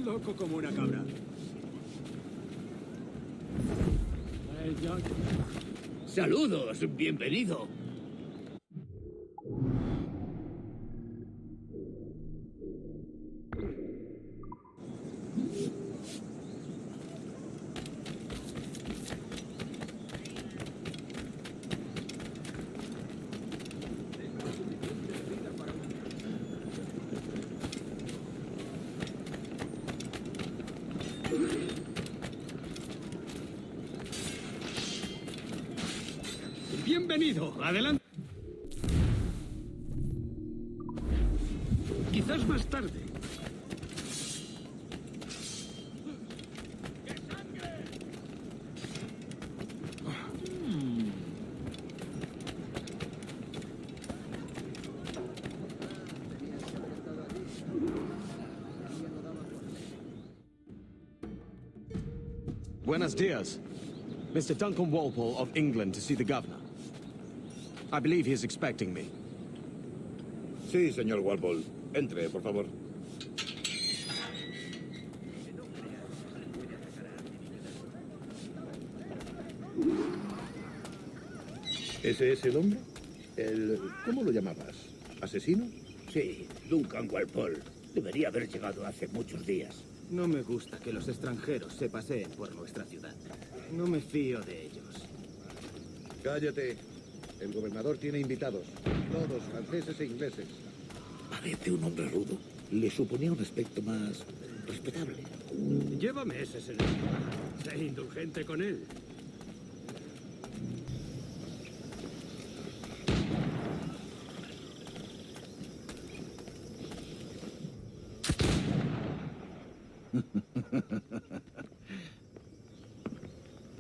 Loco como una cabra. Saludos, bienvenido. Bienvenido, adelante. Quizás más tarde. Buenos dias. Mr. Duncan Walpole of England to see the governor. I believe he is expecting me. Sí, señor Walpole. Entre, por favor. ¿Ese es el hombre? ¿Cómo lo llamabas? ¿Asesino? Sí, Duncan Walpole. Debería haber llegado hace muchos días. No me gusta que los extranjeros se paseen por nuestra ciudad. No me fío de ellos. Cállate. El gobernador tiene invitados. Todos franceses e ingleses. Parece un hombre rudo. Le suponía un aspecto más respetable. Lleva meses en el... Sé indulgente con él.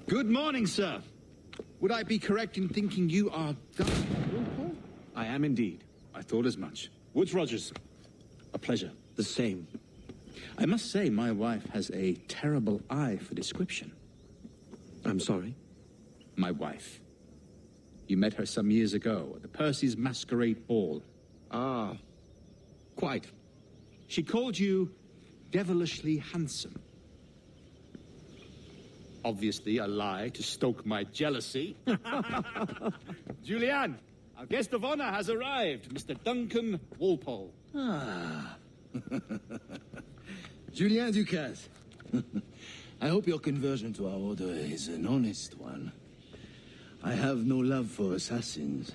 Good morning, sir. Would I be correct in thinking you are Walpole? I am indeed. I thought as much. Woods Rogers, a pleasure. The same. I must say my wife has a terrible eye for description. I'm sorry. My wife. You met her some years ago at the Percy's Masquerade Ball. Ah, quite. She called you devilishly handsome. Obviously a lie to stoke my jealousy. Julianne, our guest of honor has arrived, Mr. Duncan Walpole. Ah. Julien Ducasse. I hope your conversion to our order is an honest one. I have no love for assassins,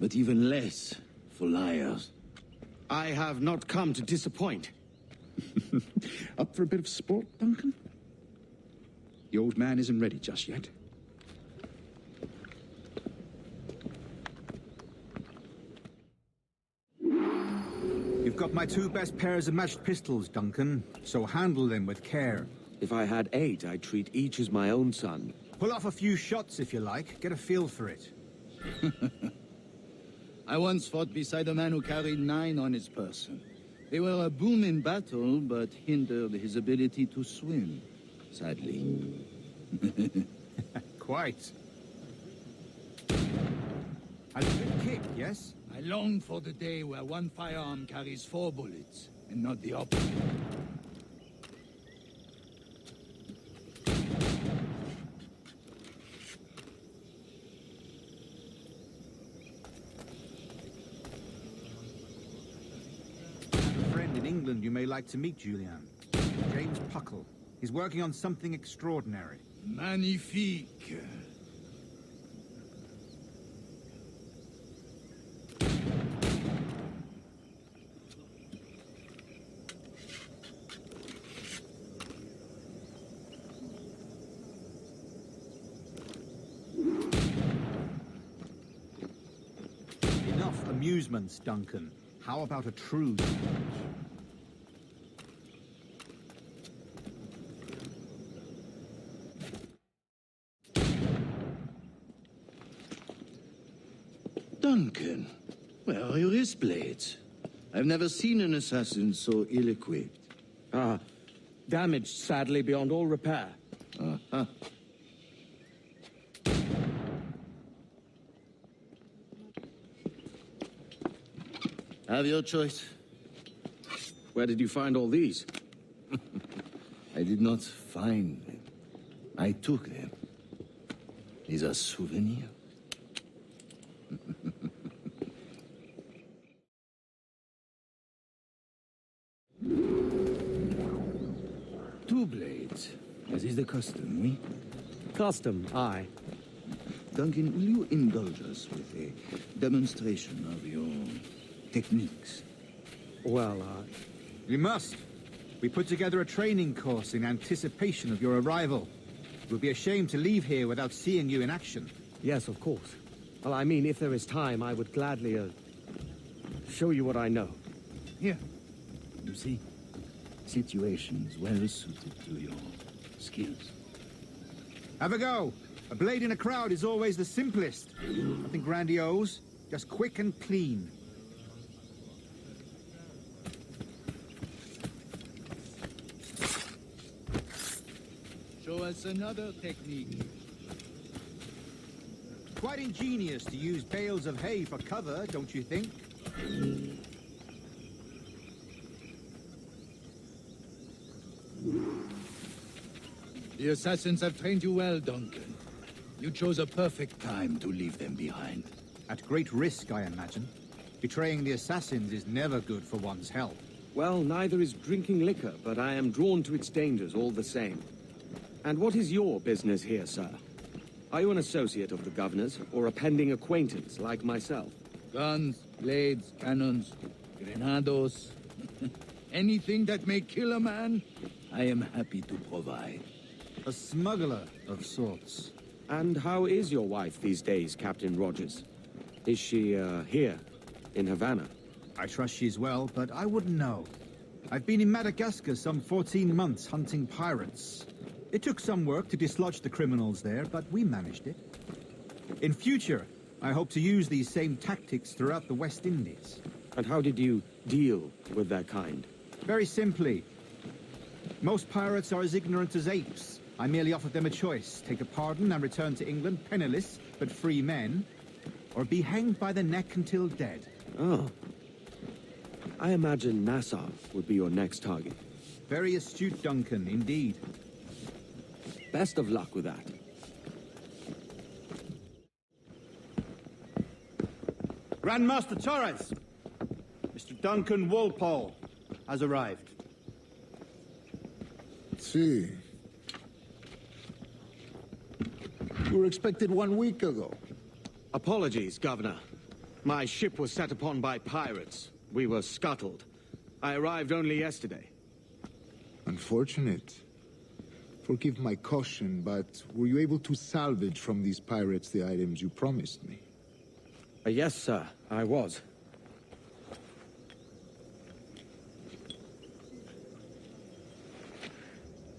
but even less for liars. I have not come to disappoint. Up for a bit of sport, Duncan? The old man isn't ready just yet. You've got my two best pairs of matched pistols, Duncan, so handle them with care. If I had 8, I'd treat each as my own son. Pull off a few shots if you like, get a feel for it. I once fought beside a man who carried 9 on his person. They were a boom in battle, but hindered his ability to swim, sadly. Quite. A good kick, yes? I long for the day where one firearm carries 4 bullets, and not the opposite. A friend in England you may like to meet, Julian. James Puckle. He's working on something extraordinary. Magnifique. Enough amusements, Duncan. How about a truce? Duncan, where are your wrist blades? I've never seen an assassin so ill-equipped. Ah, damaged sadly beyond all repair. Uh-huh. Have your choice. Where did you find all these? did not find them. I took them. Is a souvenir. Two blades, as is the custom, oui? Custom, aye. Duncan, will you indulge us with a demonstration of your techniques? Well, We must. We put together a training course in anticipation of your arrival. It would be a shame to leave here without seeing you in action. yes, of course. Well, I mean, if there is time, I would gladly, show you what I know. Here, you see, situations well suited to your skills. Have a go. A blade in a crowd is always the simplest. Nothing grandiose, just quick and clean. Show us another technique. Quite ingenious to use bales of hay for cover, don't you think? The assassins have trained you well, Duncan. You chose a perfect time to leave them behind. At great risk, I imagine. Betraying the assassins is never good for one's health. Well, neither is drinking liquor, but I am drawn to its dangers all the same. And what is your business here, sir? Are you an associate of the governor's, or a pending acquaintance like myself? Guns, blades, cannons, grenados. Anything that may kill a man, I am happy to provide. A smuggler of sorts. And how is your wife these days, Captain Rogers? Is she, here, in Havana? I trust she's well, but I wouldn't know. I've been in Madagascar some 14 months hunting pirates. It took some work to dislodge the criminals there, but we managed it. In future, I hope to use these same tactics throughout the West Indies. And how did you deal with their kind? Very simply. Most pirates are as ignorant as apes. I merely offered them a choice. Take a pardon and return to England penniless, but free men, or be hanged by the neck until dead. Oh. I imagine Nassau would be your next target. Very astute, Duncan, indeed. Best of luck with that. Grandmaster Torres! Mr. Duncan Walpole has arrived. See. You were expected 1 week ago. Apologies, Governor. My ship was set upon by pirates. We were scuttled. I arrived only yesterday. Unfortunate. Forgive my caution, but were you able to salvage from these pirates the items you promised me? Yes, sir, I was.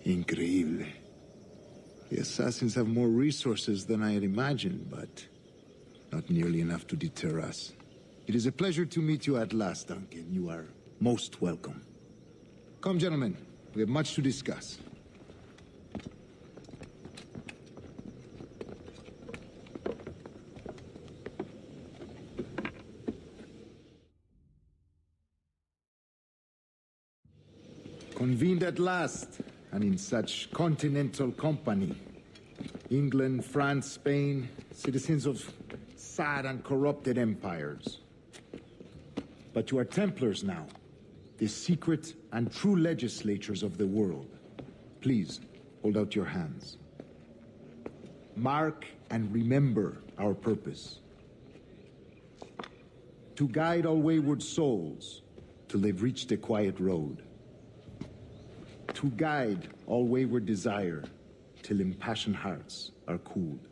Increíble. The assassins have more resources than I had imagined, but not nearly enough to deter us. It is a pleasure to meet you at last, Duncan. You are most welcome. Come, gentlemen. We have much to discuss. Convened at last, and in such continental company. England, France, Spain, citizens of sad and corrupted empires. But you are Templars now, the secret and true legislators of the world. Please, hold out your hands. Mark and remember our purpose. To guide all wayward souls till they've reached a quiet road. To guide all wayward desire till impassioned hearts are cooled.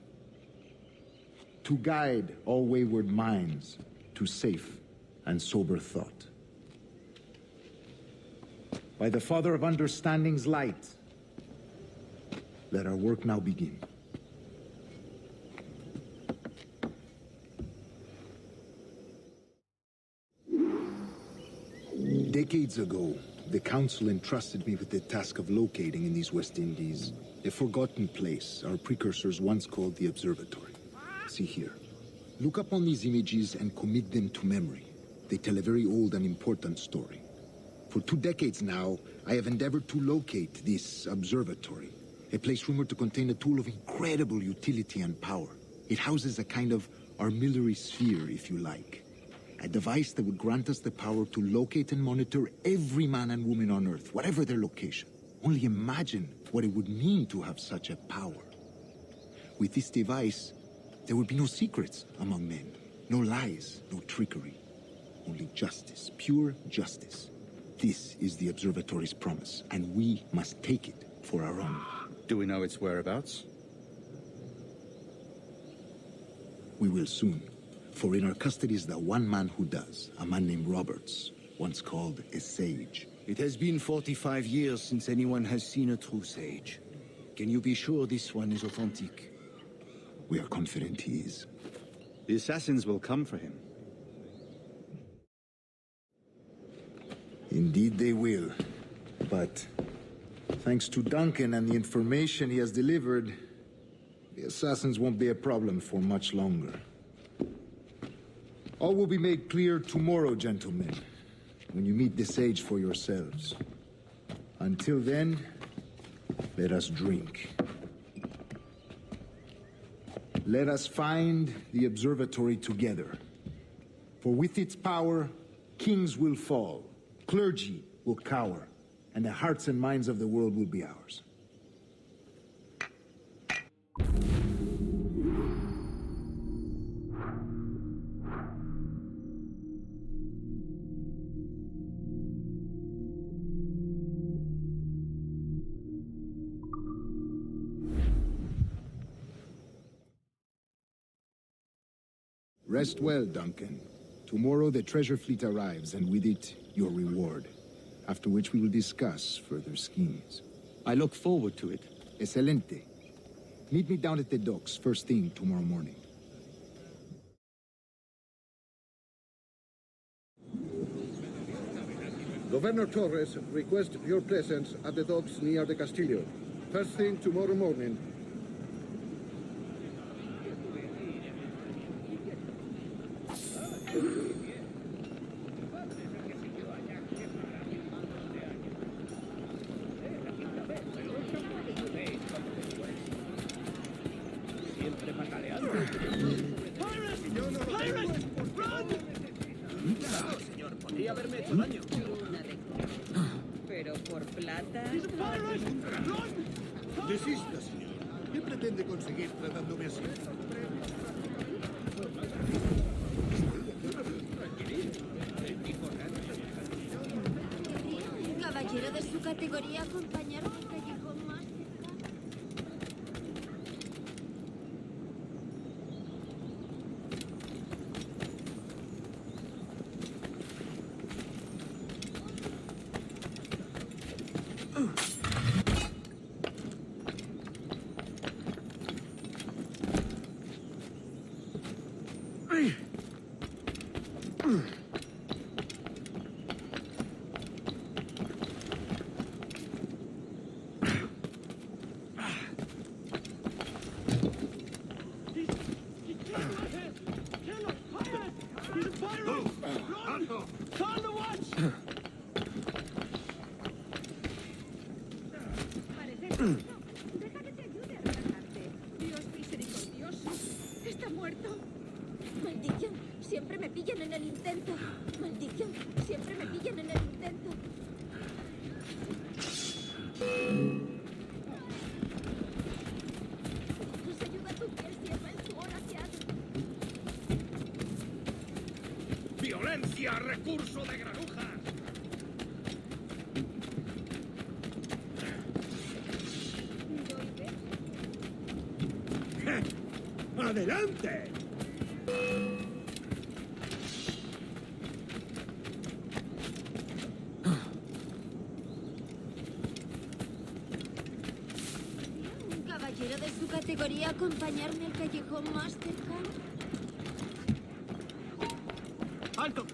To guide all wayward minds to safe and sober thought. By the Father of Understanding's light, let our work now begin. Decades ago, the Council entrusted me with the task of locating in these West Indies a forgotten place our precursors once called the Observatory. See here. Look upon these images and commit them to memory. They tell a very old and important story. For 2 decades now, I have endeavored to locate this observatory, a place rumored to contain a tool of incredible utility and power. It houses a kind of armillary sphere, if you like. A device that would grant us the power to locate and monitor every man and woman on Earth, whatever their location. Only imagine what it would mean to have such a power. With this device, there would be no secrets among men, no lies, no trickery. Only justice, pure justice. This is the observatory's promise, and we must take it for our own. Do we know its whereabouts? We will soon, for in our custody is the one man who does, a man named Roberts, once called a sage. It has been 45 years since anyone has seen a true sage. Can you be sure this one is authentic? We are confident he is. The assassins will come for him. Indeed they will. But thanks to Duncan and the information he has delivered, the assassins won't be a problem for much longer. All will be made clear tomorrow, gentlemen, when you meet the sage for yourselves. Until then, let us drink. Let us find the observatory together. For with its power, kings will fall, clergy will cower, and the hearts and minds of the world will be ours. Rest well, Duncan. Tomorrow the treasure fleet arrives, and with it, your reward. After which we will discuss further schemes. I look forward to it. Excelente. Meet me down at the docks first thing tomorrow morning. Governor Torres requests your presence at the docks near the Castillo. First thing tomorrow morning. Pero por plata... Desista, señor. ¿Qué pretende conseguir tratándome así? ¿Un caballero de su categoría acompañarme al callejón más cercano? Deja que te ayude a relajarte. Dios misericordioso. Está muerto. Maldición, siempre me pillan en el intento. Maldición, siempre me pillan en el intento. Nos ayuda tu piel, cierra el su horaciado. ¡Violencia, recurso de granujas! ¡Adelante! ¿Un caballero de su categoría acompañarme al callejón más cercano? ¡Alto!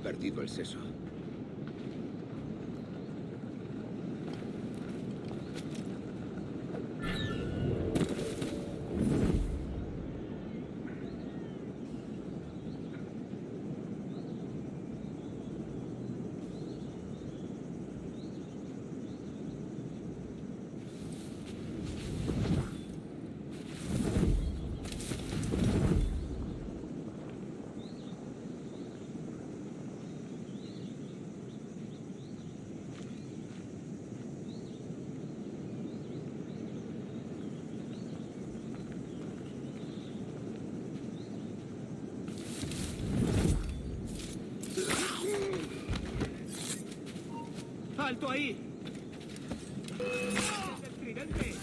perdido el seso. ¡Alto ahí! ¡El tridente!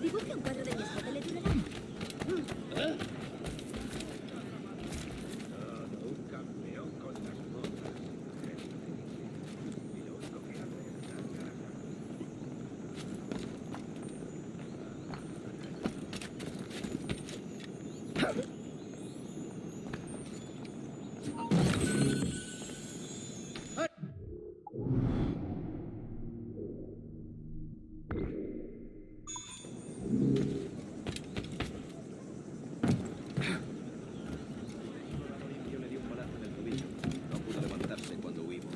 Dibuje un cuadro de mi escote, le durará. Un campeón con las botas. Y lo único que hace es dar Limpio le dio un balazo en el tobillo. No pudo levantarse cuando huimos.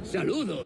¡Saludo!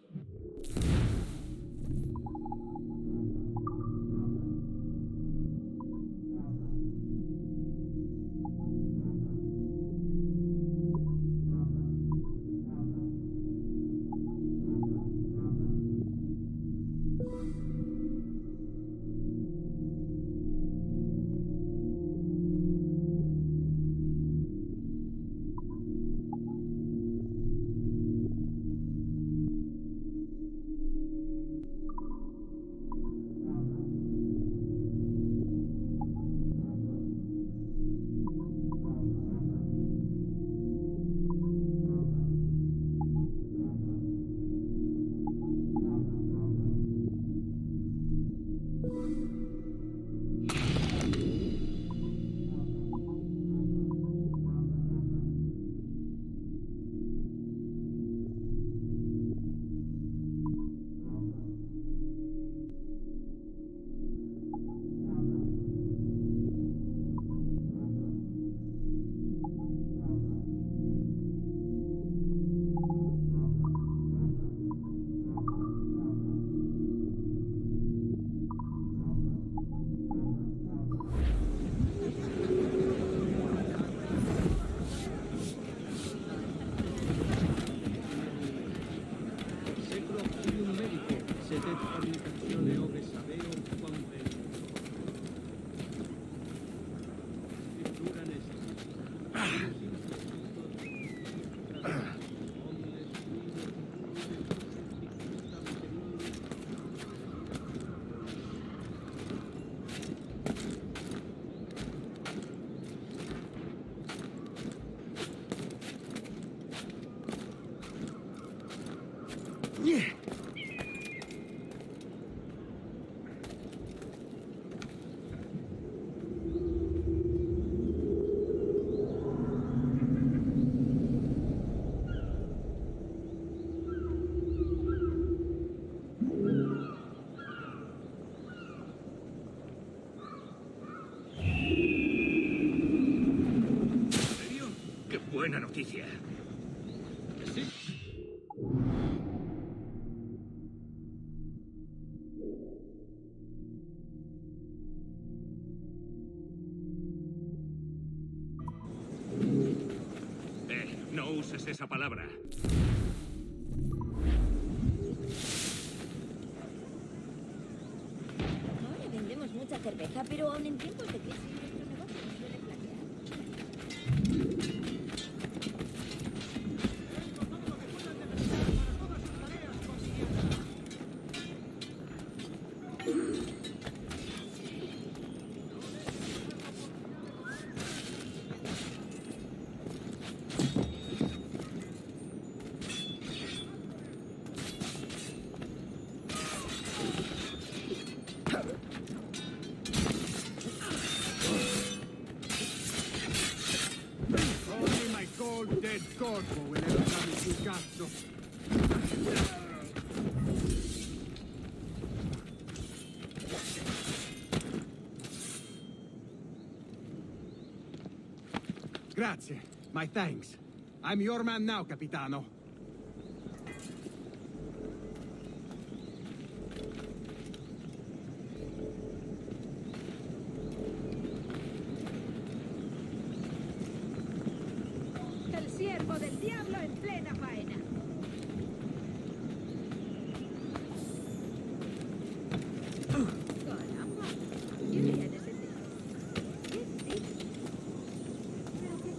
buena noticia. No uses esa palabra. Ahora vendemos mucha cerveza, pero aún en tiempos de crisis nuestro negocio no suele flaquear. Only my cold, dead corpo will ever come into cazzo. Grazie. My thanks. I'm your man now, Capitano. El siervo del diablo en plena faena. Caramba. ¿Quién era ese tío? ¿Qué dices? ¿Pero qué?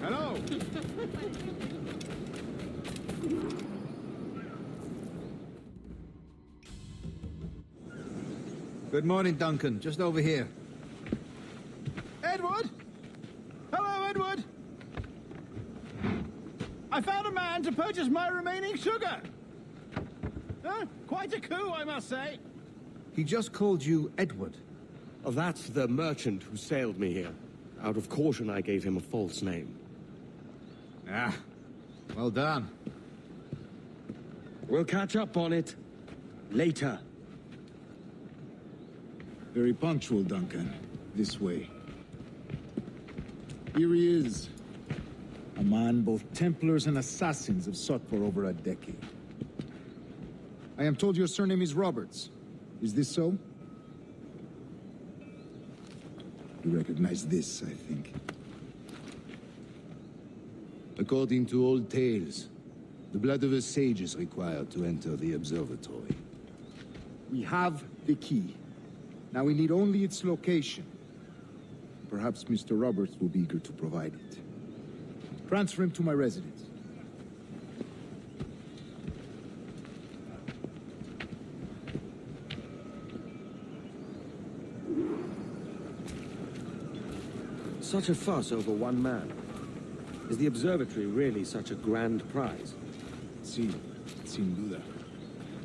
Hello! Good morning, Duncan. Just over here. Edward? Hello, Edward! I found a man to purchase my remaining sugar! Quite a coup, I must say. He just called you Edward. Oh, that's the merchant who sailed me here. Out of caution, I gave him a false name. Ah, well done. We'll catch up on it later. Very punctual, Duncan. This way. Here he is. A man both Templars and Assassins have sought for over a decade. I am told your surname is Roberts. Is this so? You recognize this, I think. According to old tales, the blood of a sage is required to enter the observatory. We have the key. Now we need only its location. Perhaps Mr. Roberts will be eager to provide it. Transfer him to my residence. Such a fuss over one man. Is the observatory really such a grand prize? Sí, sin duda.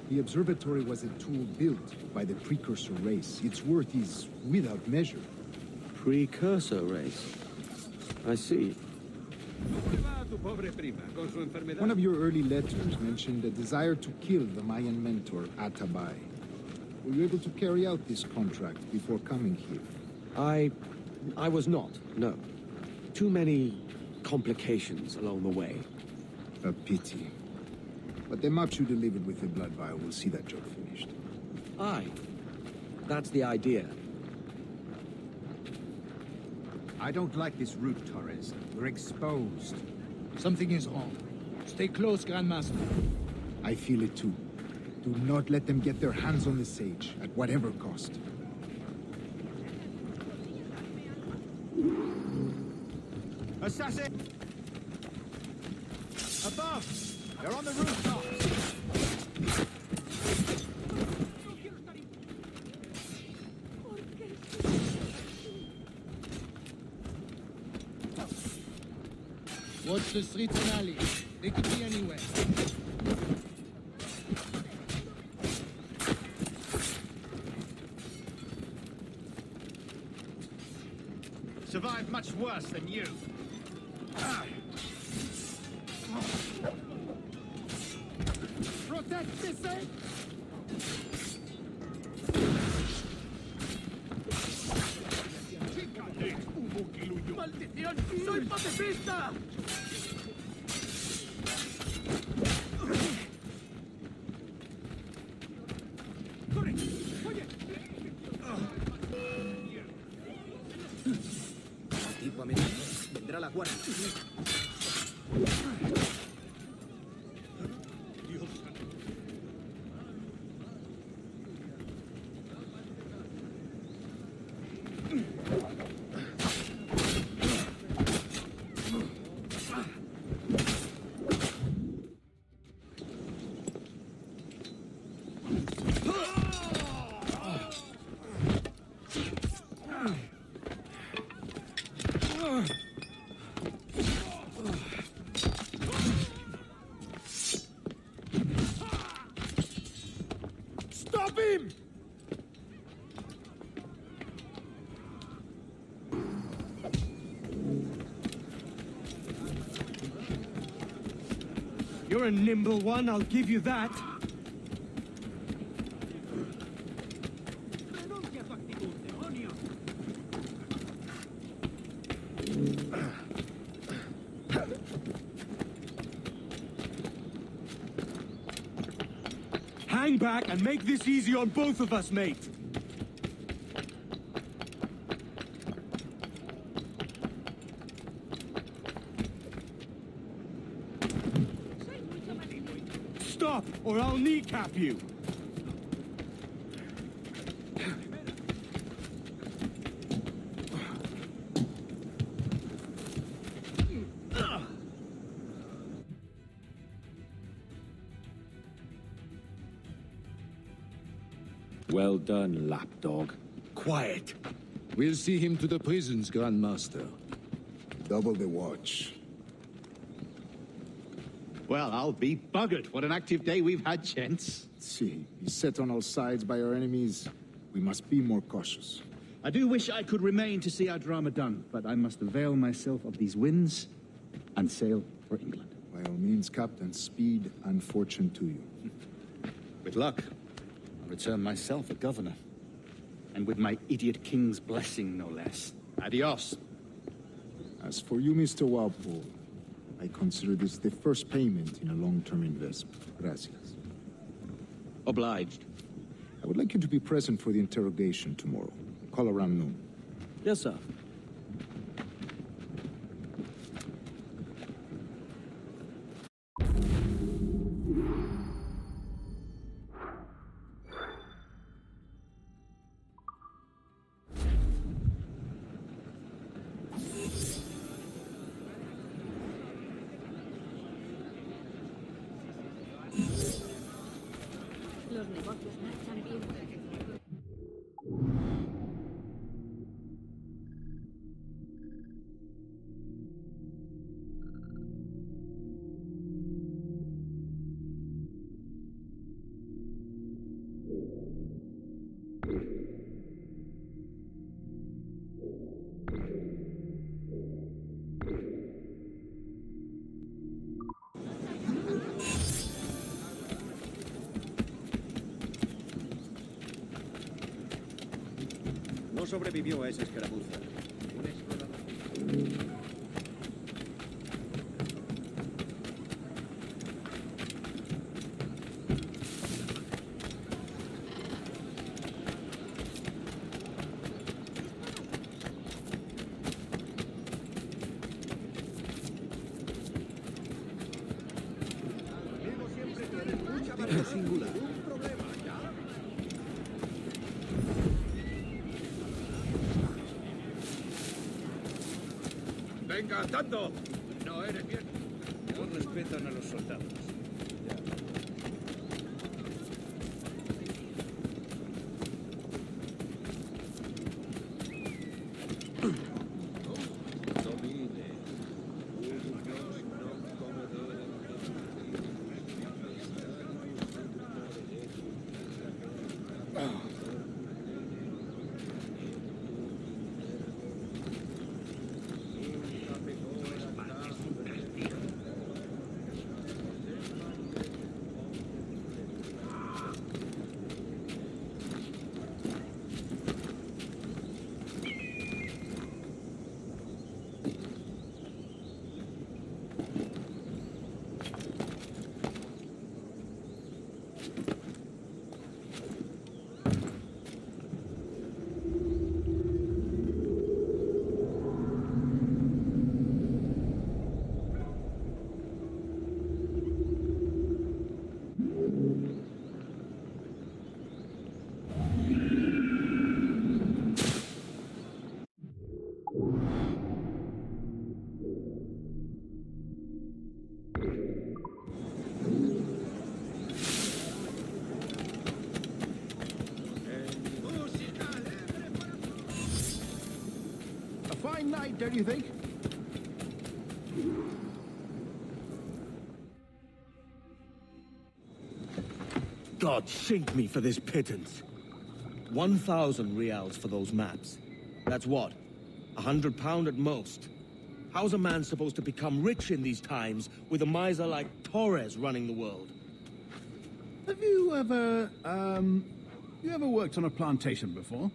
The observatory was a tool built by the precursor race. Its worth is without measure. Precursor race? I see. One of your early letters mentioned a desire to kill the Mayan mentor, Atabay. Were you able to carry out this contract before coming here? I was not, no. Too many complications along the way. A pity. But the maps you delivered with the blood vial will see that job finished. Aye. That's the idea. I don't like this route, Torres. We're exposed. Something is wrong. Stay close, Grandmaster. I feel it too. Do not let them get their hands on the sage, at whatever cost. Assassin! Above! They're on the rooftops! Watch the streets and alleys. They could be anywhere. Survived much worse than you. Protect the safe! ¡Maldición! ¡Soy pacifista! ¡Corre! ¡Oye! Tipo amenaza. Vendrá la guardia. Stop him! You're a nimble one, I'll give you that. Hang back and make this easy on both of us, mate. Stop, or I'll kneecap you. Well done, lapdog. Quiet. We'll see him to the prisons, Grandmaster. Double the watch. Well, I'll be buggered. What an active day we've had, gents. See, beset on all sides by our enemies, we must be more cautious. I do wish I could remain to see our drama done, but I must avail myself of these winds and sail for England. By all means, Captain, speed and fortune to you. With luck, I'll return myself a governor. And with my idiot king's blessing, no less. Adios. As for you, Mr. Walpole, I consider this the first payment in a long-term investment. Gracias. Obliged. I would like you to be present for the interrogation tomorrow. Call around noon. Yes, sir. Los negocios marchan bien. No sobrevivió a esa escaramuza. Un explorador. Singular. ¡Venga, atando! No eres bien. No respetan a los soldados. A fine night, don't you think? God sink me for this pittance. 1,000 reals for those maps. That's what? £100 at most. How's a man supposed to become rich in these times with a miser like Torres running the world? Have you ever, worked on a plantation before?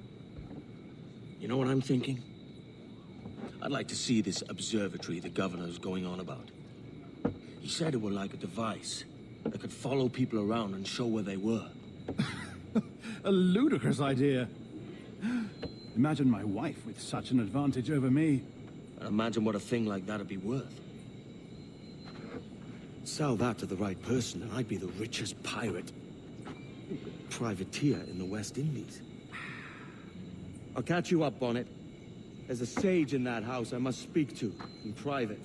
You know what I'm thinking? I'd like to see this observatory the governor's going on about. He said it were like a device that could follow people around and show where they were. A ludicrous idea. Imagine my wife with such an advantage over me. And imagine what a thing like that'd be worth. Sell that to the right person and I'd be the richest pirate. Privateer in the West Indies. I'll catch you up, Bonnet. There's a sage in that house I must speak to, in private.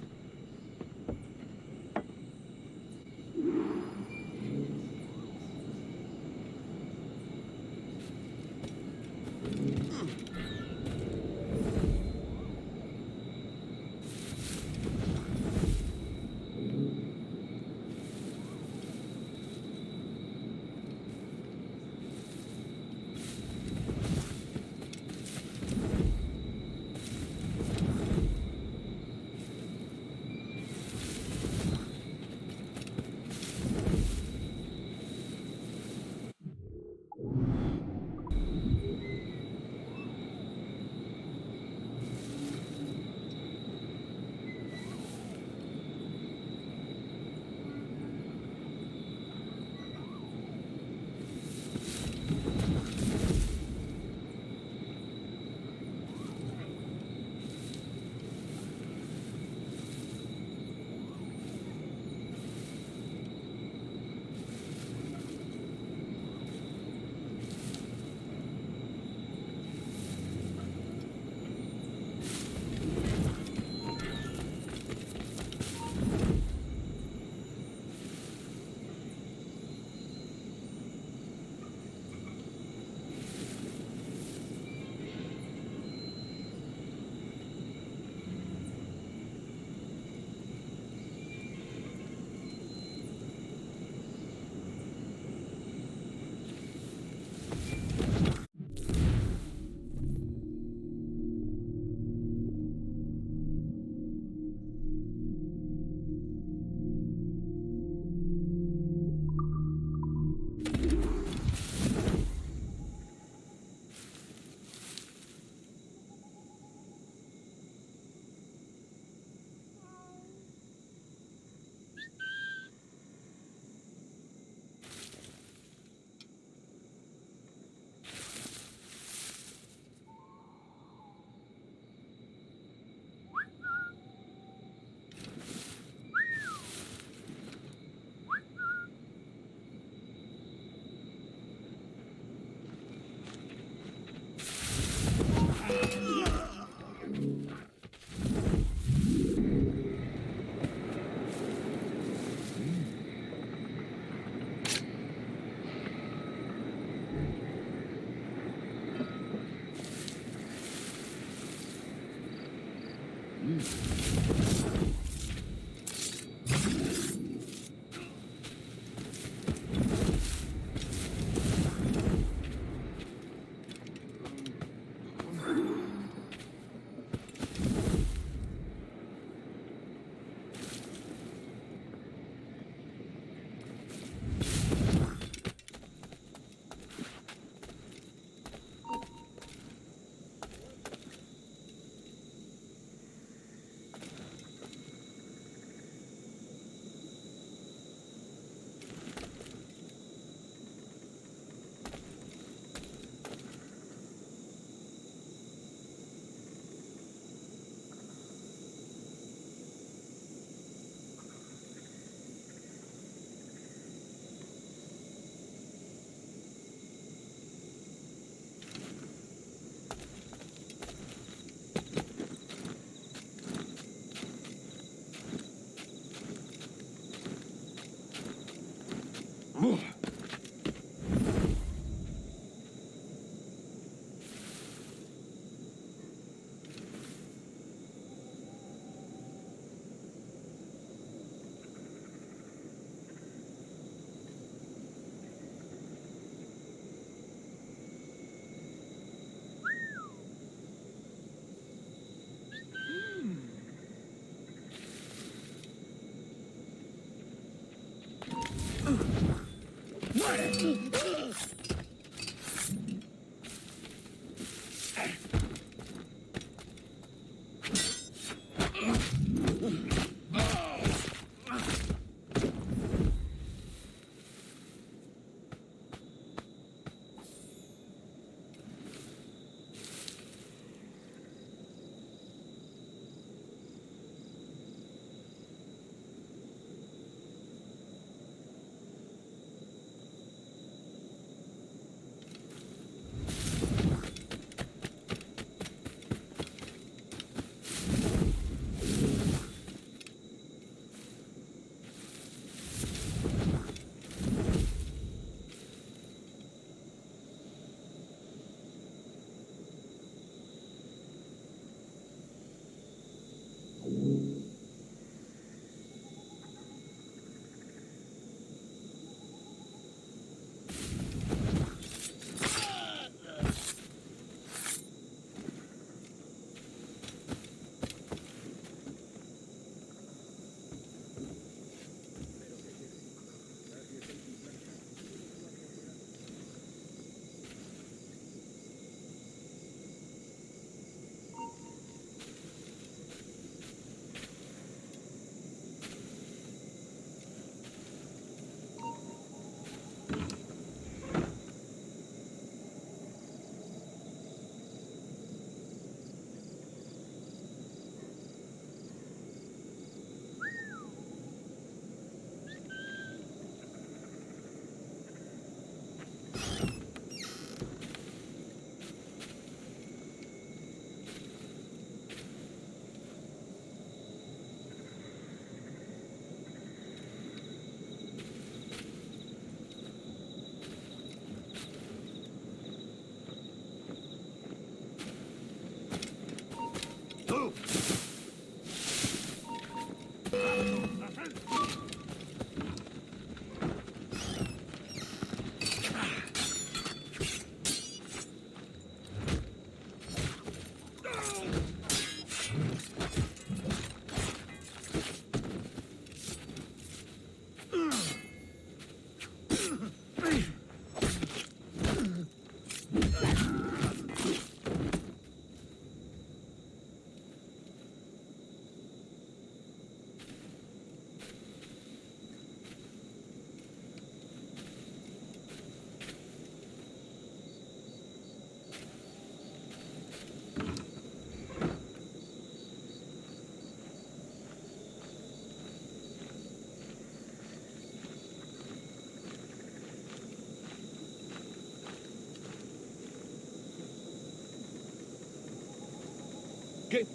¿Qué?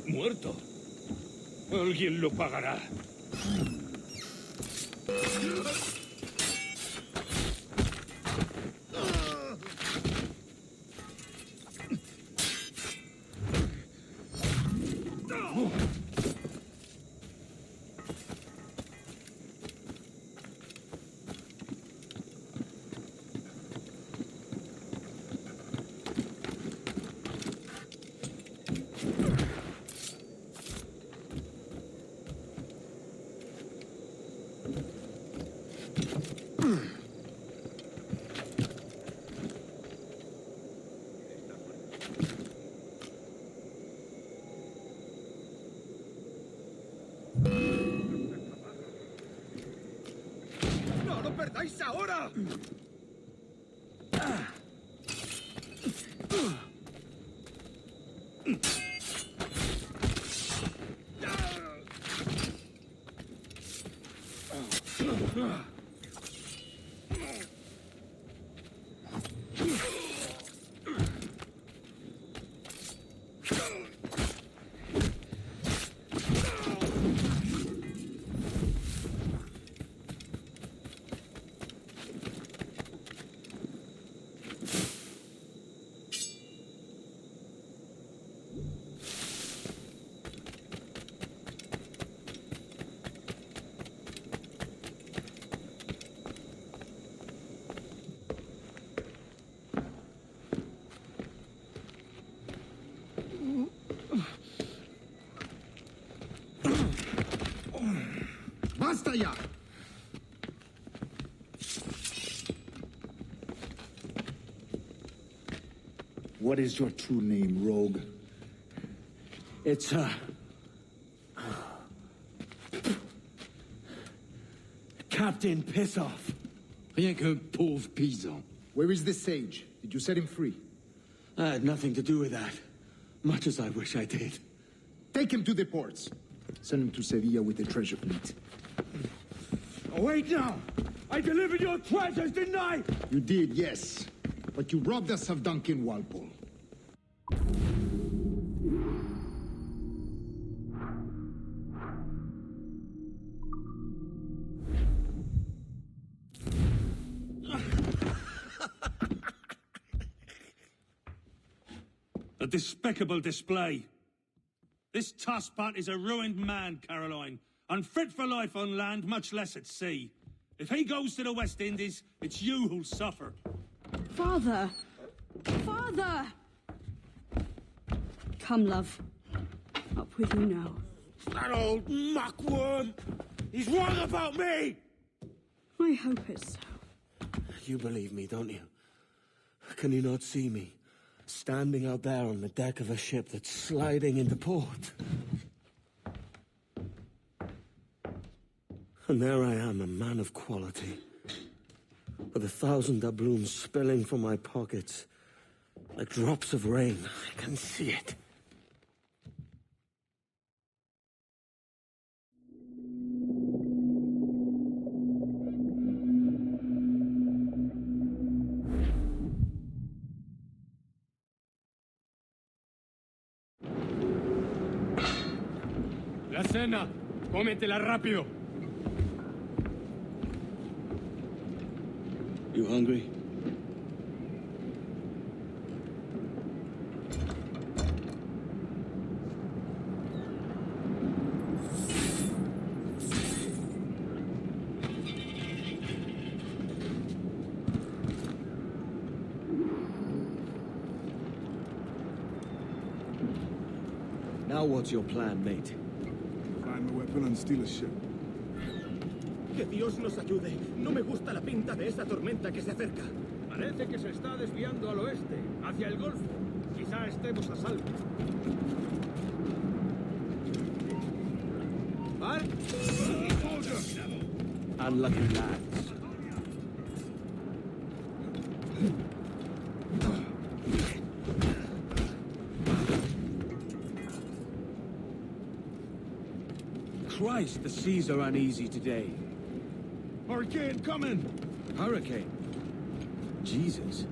¿Muerto? Alguien lo pagará. vais ahora! ¡Basta ya! What is your true name, rogue? It's, Captain Piss Off. Rien qu'un pauvre paysan. Where is the sage? Did you set him free? I had nothing to do with that. Much as I wish I did. Take him to the ports. Send him to Sevilla with the treasure fleet. Oh, wait now! I delivered your treasures, didn't I? You did, yes. But you robbed us of Duncan Walpole. A despicable display. This tosspot is a ruined man, Caroline. Unfit for life on land, much less at sea. If he goes to the West Indies, it's you who'll suffer. Father! Father! Come, love. Up with you now. That old muckworm! He's wrong about me! I hope it's so. You believe me, don't you? Can you not see me? Standing out there on the deck of a ship that's sliding into port. And there I am, a man of quality. With 1,000 doubloons spilling from my pockets. Like drops of rain. I can see it. La cena. Cómetela rápido. You hungry? Now what's your plan, mate? Find a weapon and steal a ship. Que Dios nos ayude. No me gusta la pinta de esa tormenta que se acerca. Parece que se está desviando al oeste, hacia el Golfo. Quizá estemos a salvo. ¿Vale? Unlucky lads. Christ, the seas are uneasy today. Hurricane coming! Hurricane? Jesus.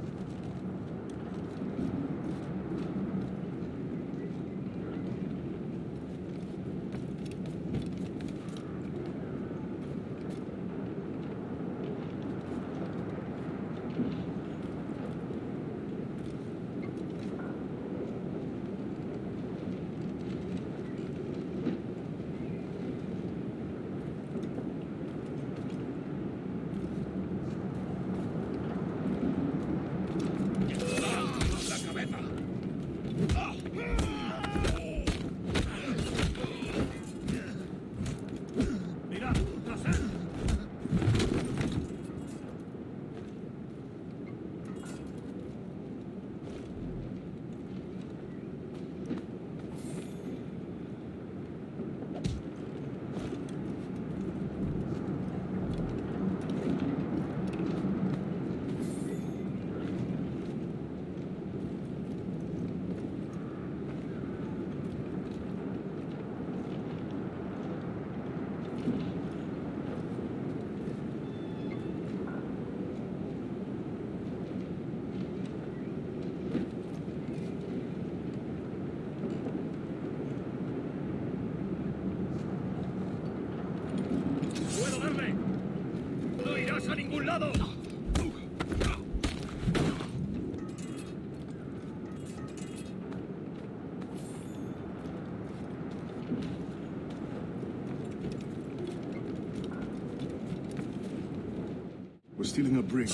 We're stealing a brig.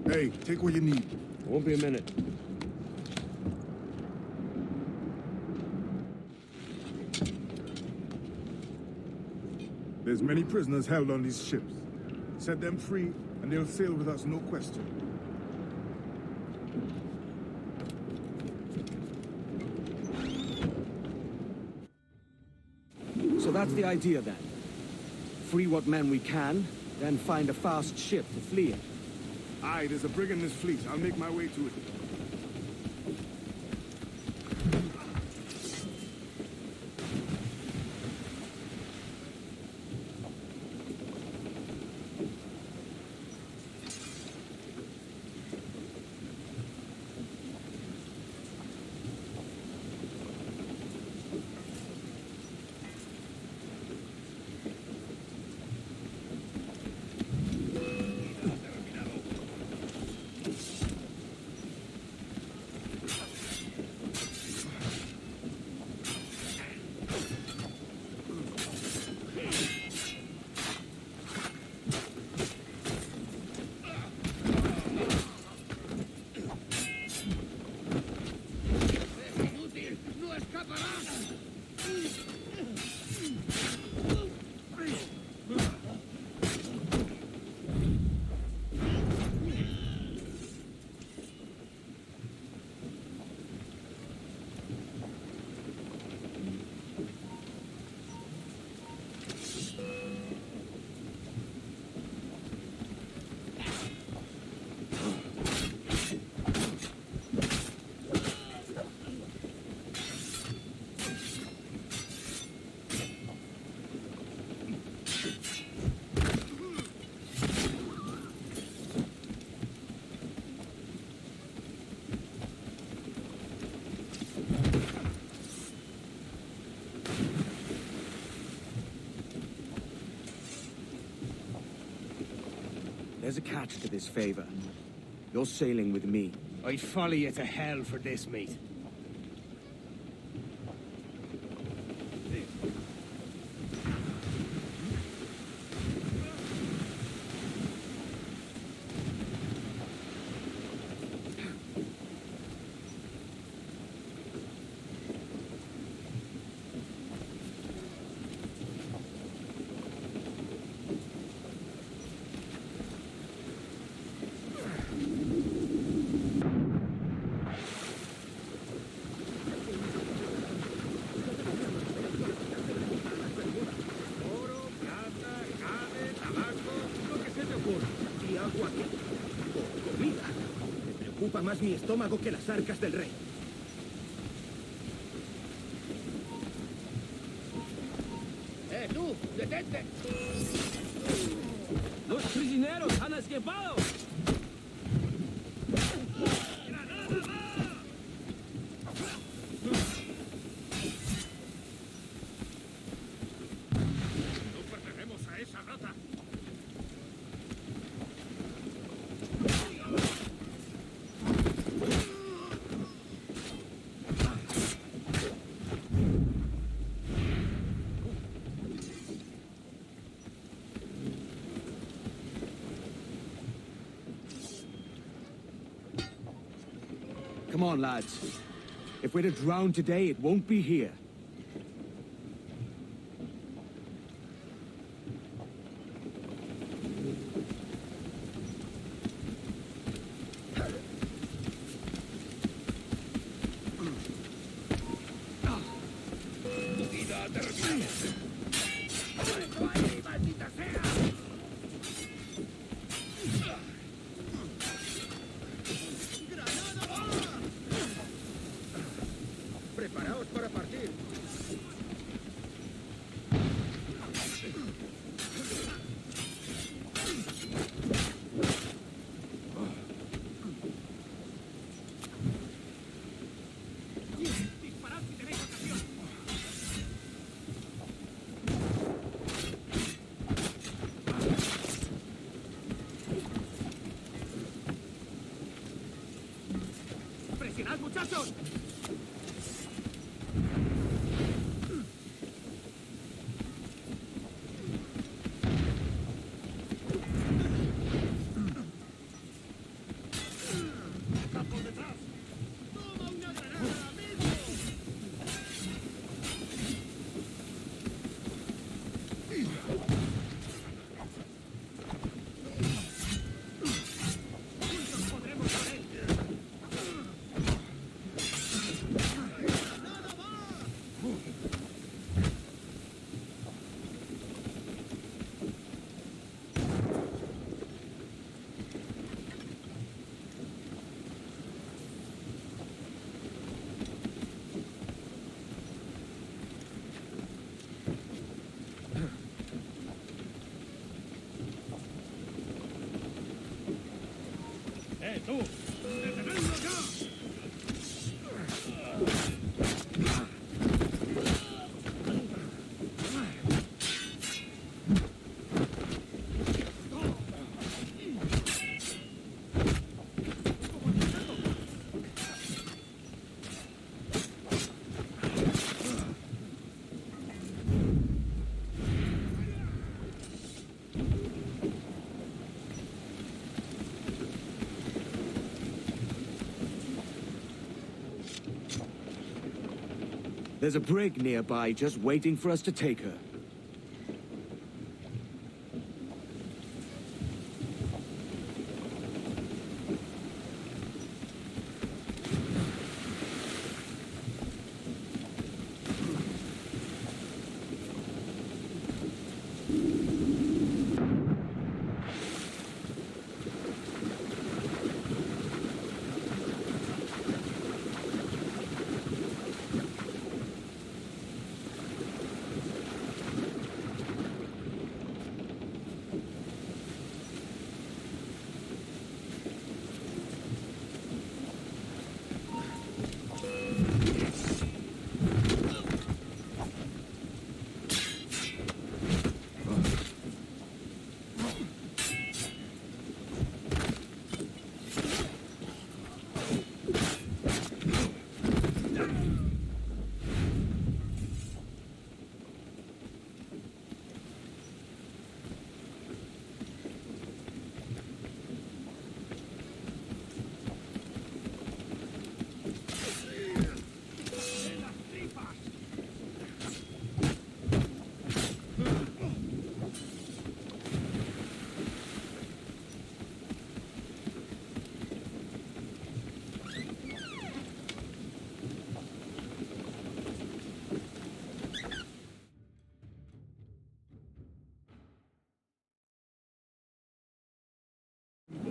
Hey, take what you need. Won't be a minute. There's many prisoners held on these ships. Set them free, and they'll sail with us, no question. So that's the idea then. Free what men we can, then find a fast ship to flee in. Aye, there's a brig in this fleet. I'll make my way to it. There's a catch to this favor. You're sailing with me. I'd follow you to hell for this, mate. Más mi estómago que las arcas del rey. ¡Tú! ¡Detente! ¡Los prisioneros han escapado! ¡No pertenecemos a esa rata! Come on, lads. If we're to drown today, it won't be here. ¡Preparaos para partir! ¡Disparad si tenéis ocasión! ¡Presionad, muchachos! tú! ¡Detenedlo ya! There's a brig nearby just waiting for us to take her.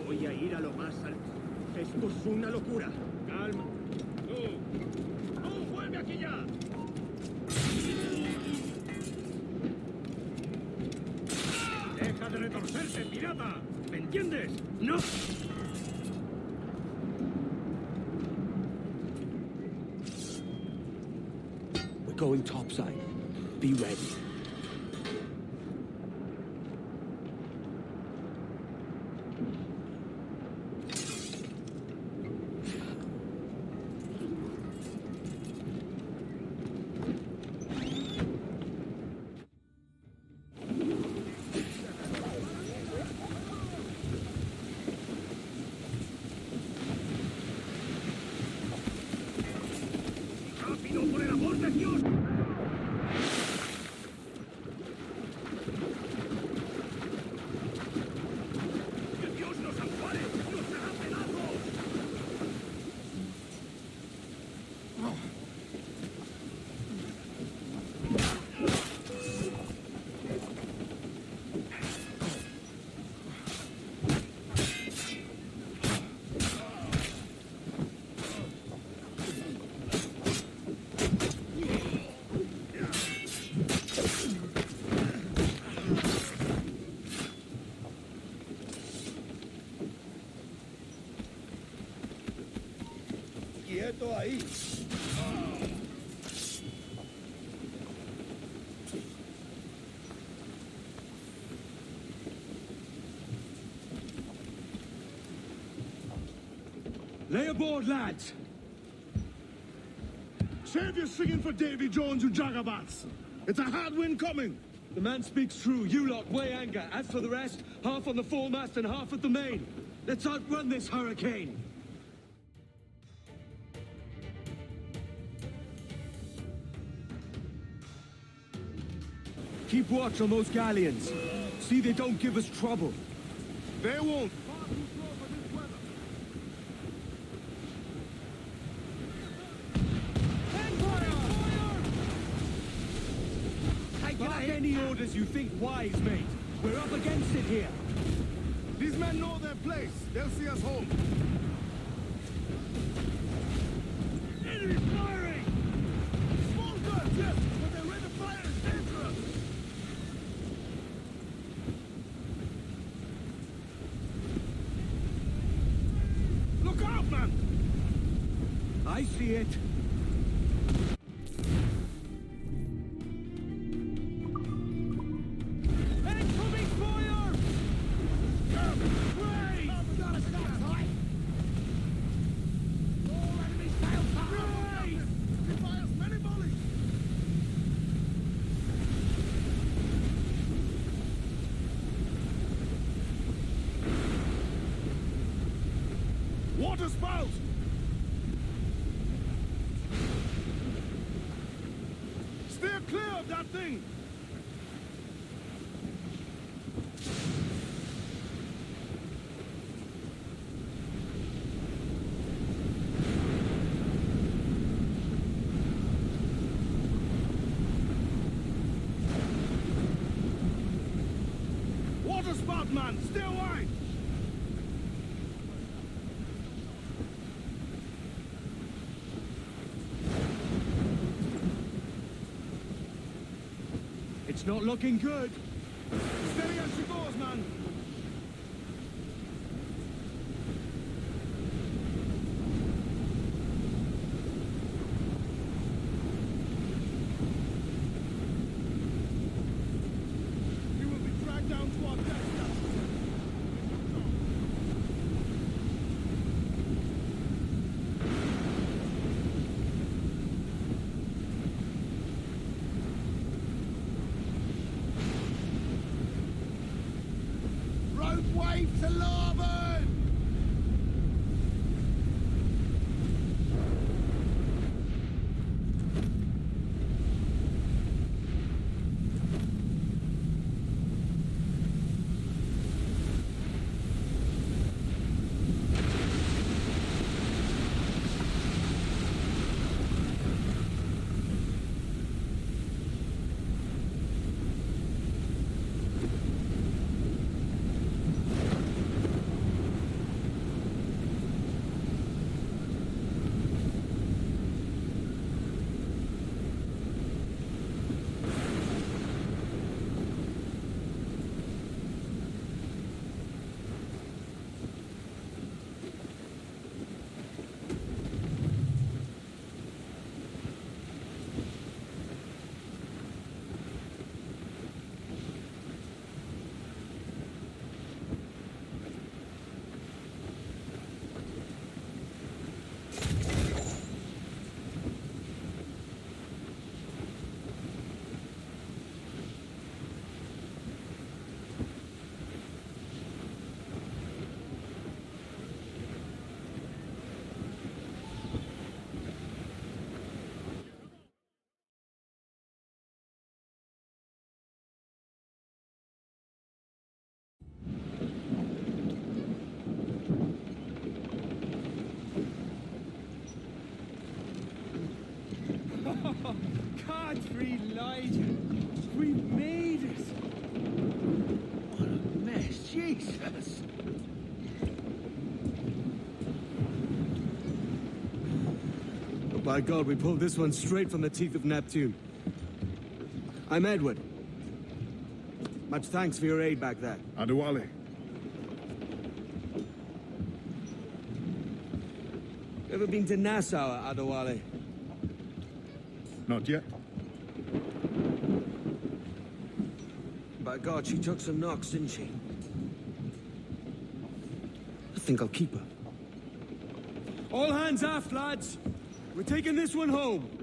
Voy a ir a lo más alto. Esto es una locura. Calma. ¡Tú! ¡Tú, vuelve aquí ya! ¡Deja de retorcerte, pirata! ¿Me entiendes? ¡No! We're going topside. Be ready. ¡Rápido, por el amor de Dios! ¡Que Dios nos ampare! ¡Nos hará pedazos! ¡Quieto ahí! Lay aboard, lads! Save your singing for Davy Jones, you jagabats! It's a hard wind coming! The man speaks true. You lot weigh anchor. As for the rest, half on the foremast and half at the main. Let's outrun this hurricane. Keep watch on those galleons. See they don't give us trouble. They won't. Take back any orders you think wise, mate. We're up against it here. These men know their place. They'll see us home. Enemy firing! Small guns, yes, but their rate of fire is dangerous. I see it. Incoming fire! Raise! Gotta stop, right? All enemies fail fire! Raise! He fires many volleys! Water spout! Steer clear of that thing! Water spout, man! Stay wide! It's not looking good. Steady as she goes, man! We will be dragged down to our death. Rope wave to larboard! Country Elijah! We made it! What a mess, Jesus! Oh, by God, we pulled this one straight from the teeth of Neptune. I'm Edward. Much thanks for your aid back there. Adewale. Ever been to Nassau, Adewale? Not yet. By God, she took some knocks, didn't she? I think I'll keep her. All hands aft, lads! We're taking this one home.